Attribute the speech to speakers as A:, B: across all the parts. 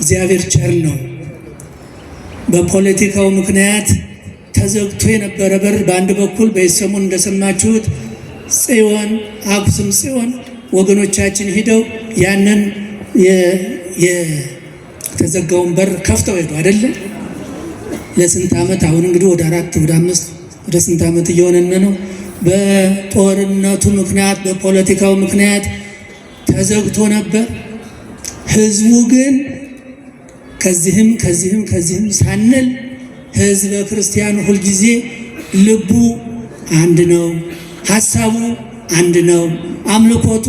A: እግዚአብሔር ቸር ነው። በፖለቲካው ምክንያት ተዘግቶ የነበረ በር በአንድ በኩል በሰሞን እንደሰማችሁት ጽዮን አክሱም ጽዮን ወገኖቻችን ሂደው ያንን የተዘጋውን በር ከፍተው ሄዱ አይደለም? ለስንት ዓመት አሁን እንግዲህ ወደ 4 ወደ 5 ወደ ስንት ዓመት እየሆነን ነው። በጦርነቱ ምክንያት በፖለቲካው ምክንያት ተዘግቶ ነበር። ህዝቡ ግን ከዚህም ሳንል ህዝበ ክርስቲያኑ ሁልጊዜ ልቡ አንድ ነው፣ ሐሳቡ አንድ ነው፣ አምልኮቱ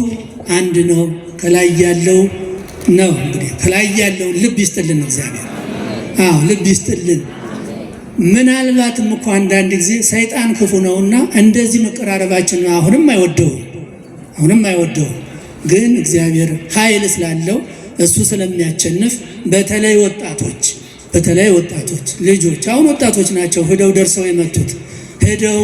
A: አንድ ነው። ከላይ ያለው ነው እንግዲህ ከላይ ያለው ልብ ይስጥልን እግዚአብሔር። ልብ ይስጥልን። ምናልባትም እኮ አንዳንድ ጊዜ ሰይጣን ክፉ ነውና እንደዚህ መቀራረባችን አሁንም አይወደውም። ግን እግዚአብሔር ኃይል ስላለው እሱ ስለሚያቸንፍ በተለይ ወጣቶች ልጆች አሁን ወጣቶች ናቸው ሄደው ደርሰው የመጡት ሄደው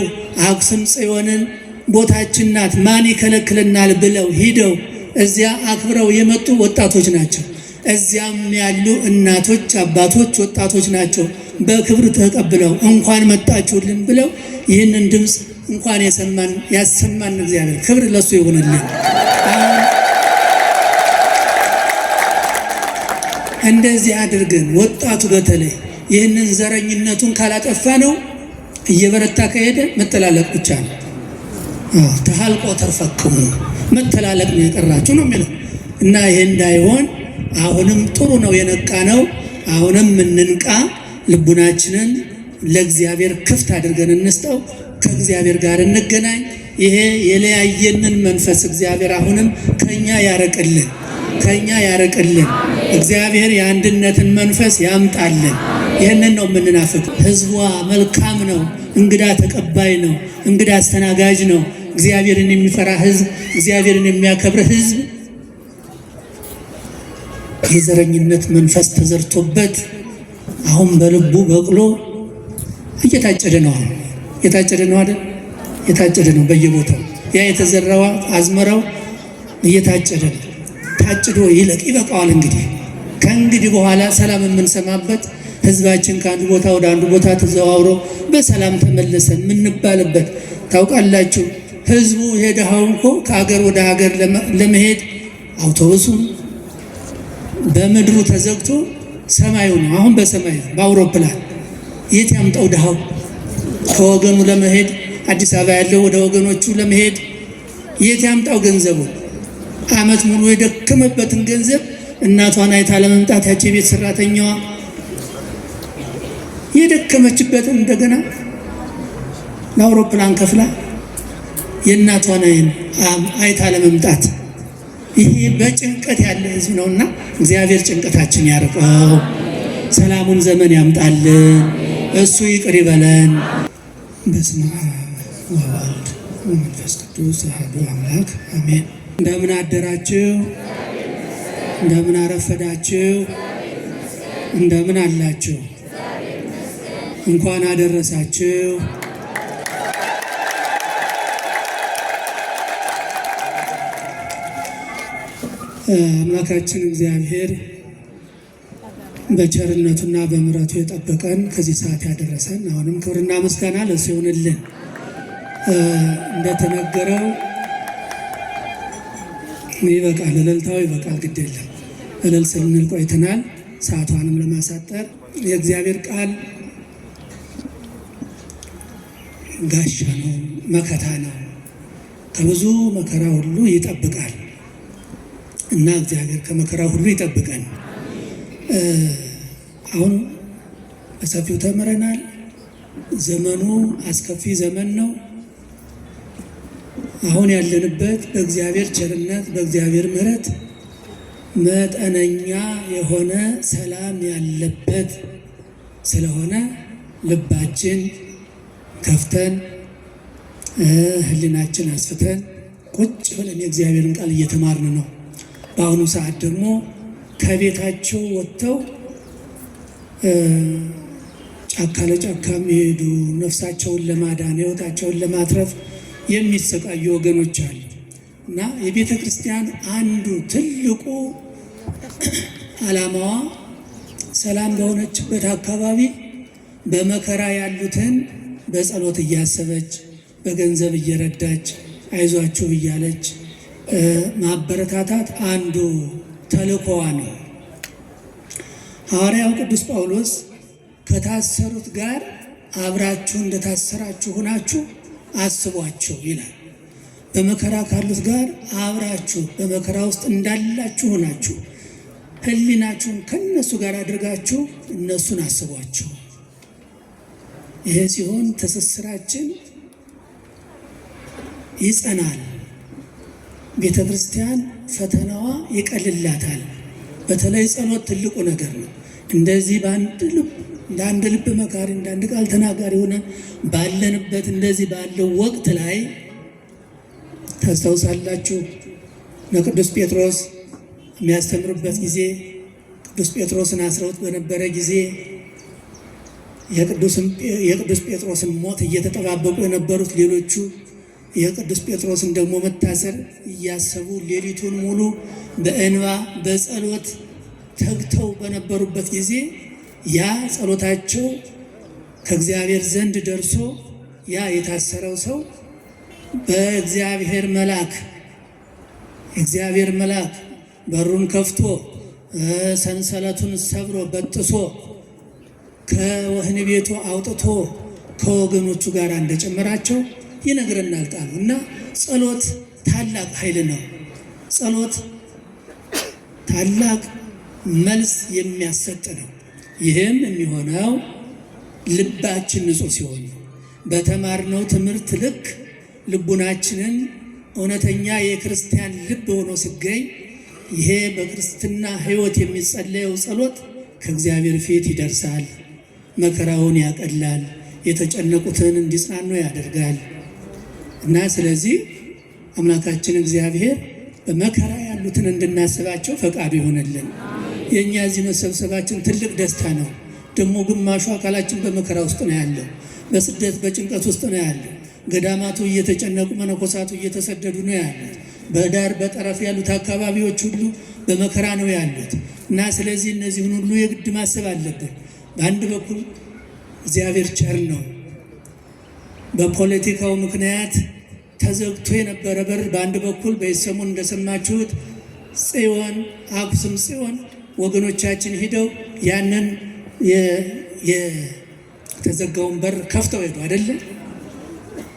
A: አክሱም ጽዮንን ቦታችን ናት ማን ይከለክለናል ብለው ሂደው እዚያ አክብረው የመጡ ወጣቶች ናቸው። እዚያም ያሉ እናቶች አባቶች ወጣቶች ናቸው። በክብር ተቀብለው እንኳን መጣችሁልን ብለው ይህንን ድምፅ እንኳን ያሰማን እግዚአብሔር ክብር ለሱ ይሁንልን። እንደዚህ አድርገን ወጣቱ በተለይ ይህንን ዘረኝነቱን ካላጠፋ ነው እየበረታ ከሄደ መተላለቅ ብቻ ነው። ተሃልቆ ተርፈክሙ መተላለቅ ነው የቀራችሁ ነው የሚለው እና ይሄ እንዳይሆን አሁንም ጥሩ ነው የነቃ ነው። አሁንም እንንቃ፣ ልቡናችንን ለእግዚአብሔር ክፍት አድርገን እንስጠው፣ ከእግዚአብሔር ጋር እንገናኝ። ይሄ የለያየንን መንፈስ እግዚአብሔር አሁንም ከኛ ያረቅልን። እግዚአብሔር የአንድነትን መንፈስ ያምጣልን። ይህንን ነው የምንናፍቅ። ህዝቧ መልካም ነው፣ እንግዳ ተቀባይ ነው፣ እንግዳ አስተናጋጅ ነው። እግዚአብሔርን የሚፈራ ህዝብ፣ እግዚአብሔርን የሚያከብር ህዝብ የዘረኝነት መንፈስ ተዘርቶበት አሁን በልቡ በቅሎ እየታጨደ ነው አይደል? የታጨደ ነው በየቦታው ያ የተዘራው አዝመራው እየታጨደ ነው። ታጭዶ ይበቃዋል። ከእንግዲህ በኋላ ሰላም የምንሰማበት ህዝባችን ከአንድ ቦታ ወደ አንድ ቦታ ተዘዋውሮ በሰላም ተመለሰ የምንባልበት ታውቃላችሁ። ህዝቡ የደሃው እኮ ከሀገር ወደ ሀገር ለመሄድ አውቶቡሱ በምድሩ ተዘግቶ ሰማዩ ነው። አሁን በሰማይ በአውሮፕላን የት ያምጣው ደሃው ከወገኑ ለመሄድ አዲስ አበባ ያለው ወደ ወገኖቹ ለመሄድ የት ያምጣው ገንዘቡ? ዓመት ሙሉ የደከመበትን ገንዘብ እናቷን አይታ ለመምጣት ያቺ ቤት ሰራተኛዋ የደከመችበትን እንደገና ለአውሮፕላን ከፍላ የእናቷን አይታ ለመምጣት ይሄ በጭንቀት ያለ ህዝብ ነውና እግዚአብሔር ጭንቀታችን ያርቀው፣ ሰላሙን ዘመን ያምጣልን፣ እሱ ይቅር ይበለን። በስመ አብ ወወልድ ወመንፈስ ቅዱስ አሐዱ አምላክ አሜን። እንደምን አደራችሁ? እንደምን አረፈዳችሁ? እንደምን አላችሁ? እንኳን አደረሳችሁ። አምላካችን እግዚአብሔር በቸርነቱና በምሕረቱ የጠበቀን ከዚህ ሰዓት ያደረሰን አሁንም ክብርና ምስጋና ለእሱ ይሁንልን። እንደተነገረው ይበቃል፣ እልልታው ይበቃል፣ ግድ የለም እልል ስንል ቆይተናል። ሰዓቷንም ለማሳጠር የእግዚአብሔር ቃል ጋሻ ነው፣ መከታ ነው፣ ከብዙ መከራ ሁሉ ይጠብቃል እና እግዚአብሔር ከመከራ ሁሉ ይጠብቀን። አሁን በሰፊው ተምረናል። ዘመኑ አስከፊ ዘመን ነው። አሁን ያለንበት በእግዚአብሔር ቸርነት በእግዚአብሔር ምሕረት መጠነኛ የሆነ ሰላም ያለበት ስለሆነ ልባችን ከፍተን ሕሊናችን አስፍተን ቁጭ ብለን የእግዚአብሔርን ቃል እየተማርን ነው። በአሁኑ ሰዓት ደግሞ ከቤታቸው ወጥተው ጫካ ለጫካ የሚሄዱ ነፍሳቸውን ለማዳን ሕይወታቸውን ለማትረፍ የሚሰቃዩ ወገኖች አሉ እና የቤተ ክርስቲያን አንዱ ትልቁ ዓላማዋ ሰላም በሆነችበት አካባቢ በመከራ ያሉትን በጸሎት እያሰበች በገንዘብ እየረዳች አይዟችሁ እያለች ማበረታታት አንዱ ተልእኮዋ ነው። ሐዋርያው ቅዱስ ጳውሎስ ከታሰሩት ጋር አብራችሁ እንደታሰራችሁ ሆናችሁ አስቧቸው ይላል። በመከራ ካሉት ጋር አብራችሁ በመከራ ውስጥ እንዳላችሁ ሆናችሁ ሕሊናችሁን ከነሱ ጋር አድርጋችሁ እነሱን አስቧቸው። ይሄ ሲሆን ትስስራችን ይጸናል። ቤተ ክርስቲያን ፈተናዋ ይቀልላታል። በተለይ ጸሎት ትልቁ ነገር ነው። እንደዚህ በአንድ ልብ መካሪ እንዳንድ ቃል ተናጋሪ ሆነን ባለንበት እንደዚህ ባለው ወቅት ላይ ታስታውሳላችሁ ለቅዱስ ጴጥሮስ የሚያስተምርበት ጊዜ ቅዱስ ጴጥሮስን አስረውት በነበረ ጊዜ የቅዱስ ጴጥሮስን ሞት እየተጠባበቁ የነበሩት ሌሎቹ የቅዱስ ጴጥሮስን ደግሞ መታሰር እያሰቡ ሌሊቱን ሙሉ በእንባ በጸሎት ተግተው በነበሩበት ጊዜ ያ ጸሎታቸው ከእግዚአብሔር ዘንድ ደርሶ ያ የታሰረው ሰው በእግዚአብሔር መልአክ በሩን ከፍቶ ሰንሰለቱን ሰብሮ በጥሶ ከወህኒ ቤቱ አውጥቶ ከወገኖቹ ጋር እንደጨመራቸው ይነግረናል ቃሉ። እና ጸሎት ታላቅ ኃይል ነው። ጸሎት ታላቅ መልስ የሚያሰጥ ነው። ይህም የሚሆነው ልባችን ንጹሕ ሲሆን ነው። በተማርነው ትምህርት ልክ ልቡናችንን እውነተኛ የክርስቲያን ልብ ሆኖ ሲገኝ ይሄ በክርስትና ሕይወት የሚጸለየው ጸሎት ከእግዚአብሔር ፊት ይደርሳል፣ መከራውን ያቀላል፣ የተጨነቁትን እንዲጽናኑ ያደርጋል። እና ስለዚህ አምላካችን እግዚአብሔር በመከራ ያሉትን እንድናስባቸው ፈቃዱ ይሆንልን። የእኛ እዚህ መሰብሰባችን ትልቅ ደስታ ነው። ደግሞ ግማሹ አካላችን በመከራ ውስጥ ነው ያለው፣ በስደት በጭንቀት ውስጥ ነው ያለው። ገዳማቱ እየተጨነቁ መነኮሳቱ እየተሰደዱ ነው ያሉት። በዳር በጠረፍ ያሉት አካባቢዎች ሁሉ በመከራ ነው ያሉት። እና ስለዚህ እነዚህን ሁሉ የግድ ማሰብ አለብን። በአንድ በኩል እግዚአብሔር ቸር ነው። በፖለቲካው ምክንያት ተዘግቶ የነበረ በር በአንድ በኩል በሰሞን እንደሰማችሁት ጽዮን አክሱም ጽዮን ወገኖቻችን ሂደው ያንን የተዘጋውን በር ከፍተው ሄዱ አይደለም?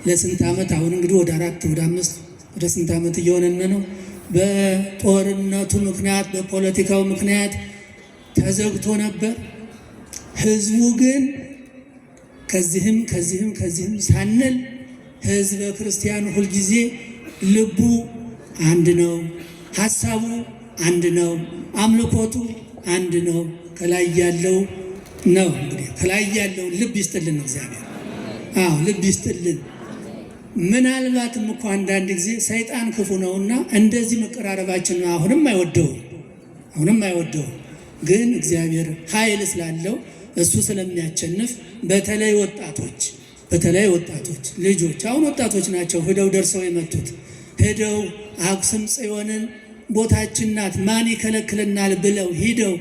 A: ለስንት ዓመት አሁን እንግዲህ ወደ 4 ወደ 5 ወደ ስንት ዓመት እየሆነን ነው። በጦርነቱ ምክንያት በፖለቲካው ምክንያት ተዘግቶ ነበር። ህዝቡ ግን ከዚህም ሳንል ህዝበ ክርስቲያኑ ሁልጊዜ ልቡ አንድ ነው፣ ሀሳቡ አንድ ነው፣ አምልኮቱ አንድ ነው። ከላይ ያለው ነው እንግዲህ ከላይ ያለው ልብ ይስጥልን እግዚአብሔር። ልብ ይስጥልን። ምናልባትም እኮ አንዳንድ ጊዜ ሰይጣን ክፉ ነውና እንደዚህ መቀራረባችን አሁንም አይወደውም። ግን እግዚአብሔር ኃይል ስላለው እሱ ስለሚያቸንፍ በተለይ ወጣቶች ልጆች አሁን ወጣቶች ናቸው ሄደው ደርሰው የመጡት ሄደው አክሱም ጽዮንን ቦታችን ናት ማን ይከለክለናል ብለው ሂደው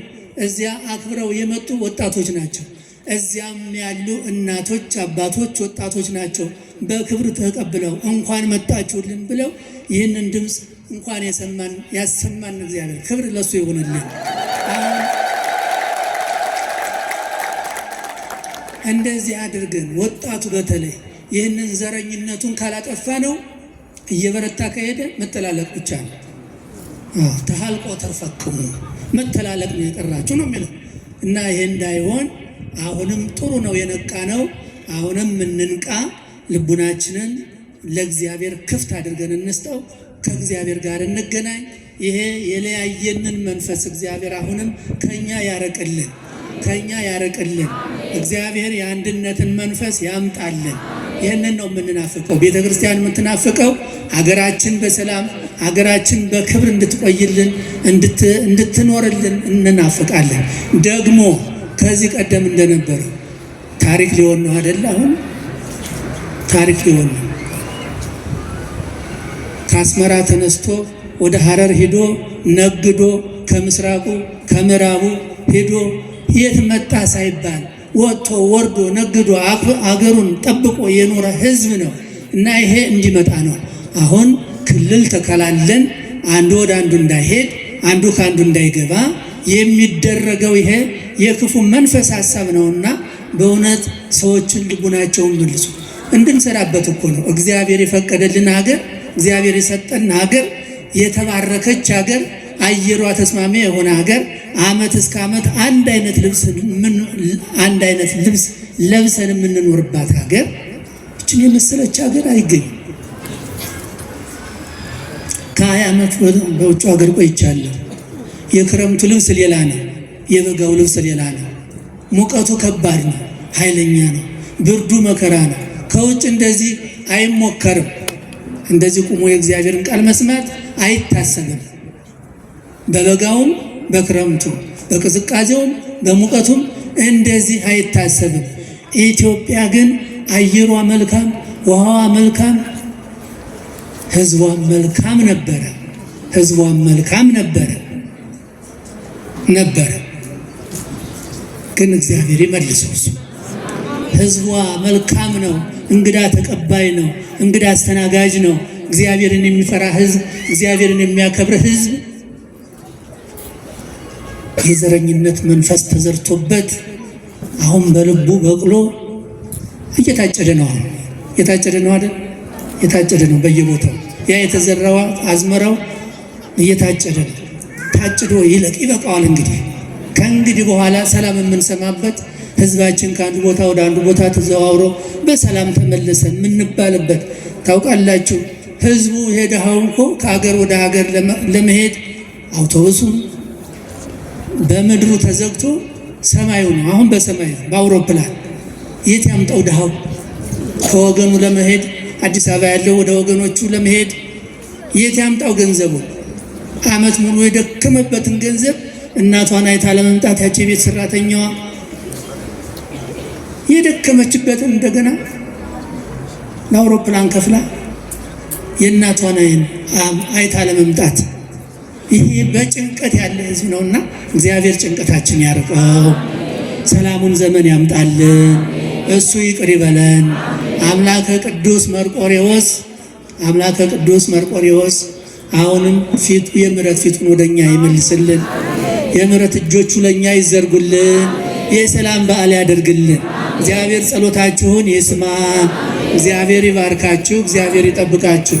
A: እዚያ አክብረው የመጡ ወጣቶች ናቸው። እዚያም ያሉ እናቶች፣ አባቶች፣ ወጣቶች ናቸው በክብር ተቀብለው እንኳን መጣችሁልን ብለው ይህንን ድምፅ እንኳን ያሰማን እግዚአብሔር ክብር ለሱ ይሁንልን። እንደዚህ አድርገን ወጣቱ በተለይ ይህንን ዘረኝነቱን ካላጠፋ ነው እየበረታ ከሄደ መተላለቅ ብቻ ነው። ተሃልቆ ተርፈክሙ መተላለቅ ነው የቀራችሁ ነው የሚለው እና ይሄ እንዳይሆን አሁንም ጥሩ ነው የነቃ ነው። አሁንም እንንቃ፣ ልቡናችንን ለእግዚአብሔር ክፍት አድርገን እንስጠው፣ ከእግዚአብሔር ጋር እንገናኝ። ይሄ የለያየንን መንፈስ እግዚአብሔር አሁንም ከኛ ያረቅልን። እግዚአብሔር የአንድነትን መንፈስ ያምጣልን። ይህንን ነው የምንናፍቀው። ቤተ ክርስቲያን የምትናፍቀው ሀገራችን በሰላም ሀገራችን በክብር እንድትቆይልን እንድትኖርልን እንናፍቃለን። ደግሞ ከዚህ ቀደም እንደነበረው ታሪክ ሊሆን ነው አይደል? አሁን ታሪክ ሊሆን ነው። ከአስመራ ተነስቶ ወደ ሐረር ሄዶ ነግዶ ከምስራቁ ከምዕራቡ ሄዶ የት መጣ ሳይባል ወጥቶ ወርዶ ነግዶ አገሩን ጠብቆ የኖረ ህዝብ ነው እና ይሄ እንዲመጣ ነው። አሁን ክልል ተከላለን አንዱ ወደ አንዱ እንዳይሄድ አንዱ ከአንዱ እንዳይገባ የሚደረገው ይሄ የክፉ መንፈስ ሐሳብ ነውና በእውነት ሰዎችን ልቡናቸውን መልሱ። እንድንሰራበት እኮ ነው እግዚአብሔር የፈቀደልን ሀገር፣ እግዚአብሔር የሰጠን ሀገር፣ የተባረከች ሀገር፣ አየሯ ተስማሚ የሆነ ሀገር፣ ዓመት እስከ ዓመት አንድ አይነት ልብስ ለብሰን የምንኖርባት ሀገር። እችን የመሰለች ሀገር አይገኝም። ከ20 ዓመት በውጭ ሀገር ቆይቻለሁ። የክረምቱ ልብስ ሌላ ነው፣ የበጋው ልብስ ሌላ ነው። ሙቀቱ ከባድ ነው፣ ኃይለኛ ነው። ብርዱ መከራ ነው። ከውጭ እንደዚህ አይሞከርም። እንደዚህ ቁሞ የእግዚአብሔርን ቃል መስማት አይታሰብም። በበጋውም በክረምቱም በቅዝቃዜውም በሙቀቱም እንደዚህ አይታሰብም። ኢትዮጵያ ግን አየሯ መልካም፣ ውሃዋ መልካም፣ ህዝቧም መልካም ነበረ። ህዝቧም መልካም ነበረ። ግን እግዚአብሔር ይመልሰው። እሱ ህዝቧ መልካም ነው፣ እንግዳ ተቀባይ ነው፣ እንግዳ አስተናጋጅ ነው። እግዚአብሔርን የሚፈራ ህዝብ፣ እግዚአብሔርን የሚያከብር ህዝብ የዘረኝነት መንፈስ ተዘርቶበት አሁን በልቡ በቅሎ እየታጨደ ነው። አሁን እየታጨደ ነው አይደል? እየታጨደ ነው በየቦታው። ያ የተዘራው አዝመራው እየታጨደ ነው። ታጭዶ ይለቅ ይበቃዋል። ከእንግዲህ በኋላ ሰላም የምንሰማበት ህዝባችን ከአንዱ ቦታ ወደ አንዱ ቦታ ተዘዋውሮ በሰላም ተመለሰን የምንባልበት። ታውቃላችሁ ህዝቡ የደሃው እኮ ከሀገር ወደ ሀገር ለመሄድ አውቶቡሱ በምድሩ ተዘግቶ ሰማዩ ነው። አሁን በሰማይ በአውሮፕላን የት ያምጣው ደሃው? ከወገኑ ለመሄድ አዲስ አበባ ያለው ወደ ወገኖቹ ለመሄድ የት ያምጣው ገንዘቡን? ዓመት ሙሉ የደከመበትን ገንዘብ እናቷን አይታ ለመምጣት ያቺ ቤት ሰራተኛዋ የደከመችበትን እንደገና ለአውሮፕላን ከፍላ የእናቷን አይታ ለመምጣት ይሄ በጭንቀት ያለ ህዝብ ነውና እግዚአብሔር ጭንቀታችን ያርቀው፣ ሰላሙን ዘመን ያምጣልን፣ እሱ ይቅር ይበለን። አምላከ ቅዱስ መርቆሬዎስ አሁንም ፊቱ የምሕረት ፊቱን ወደኛ ይመልስልን፣ የምሕረት እጆቹ ለኛ ይዘርጉልን፣ የሰላም በዓል ያደርግልን። እግዚአብሔር ጸሎታችሁን ይስማ። እግዚአብሔር ይባርካችሁ፣ እግዚአብሔር ይጠብቃችሁ።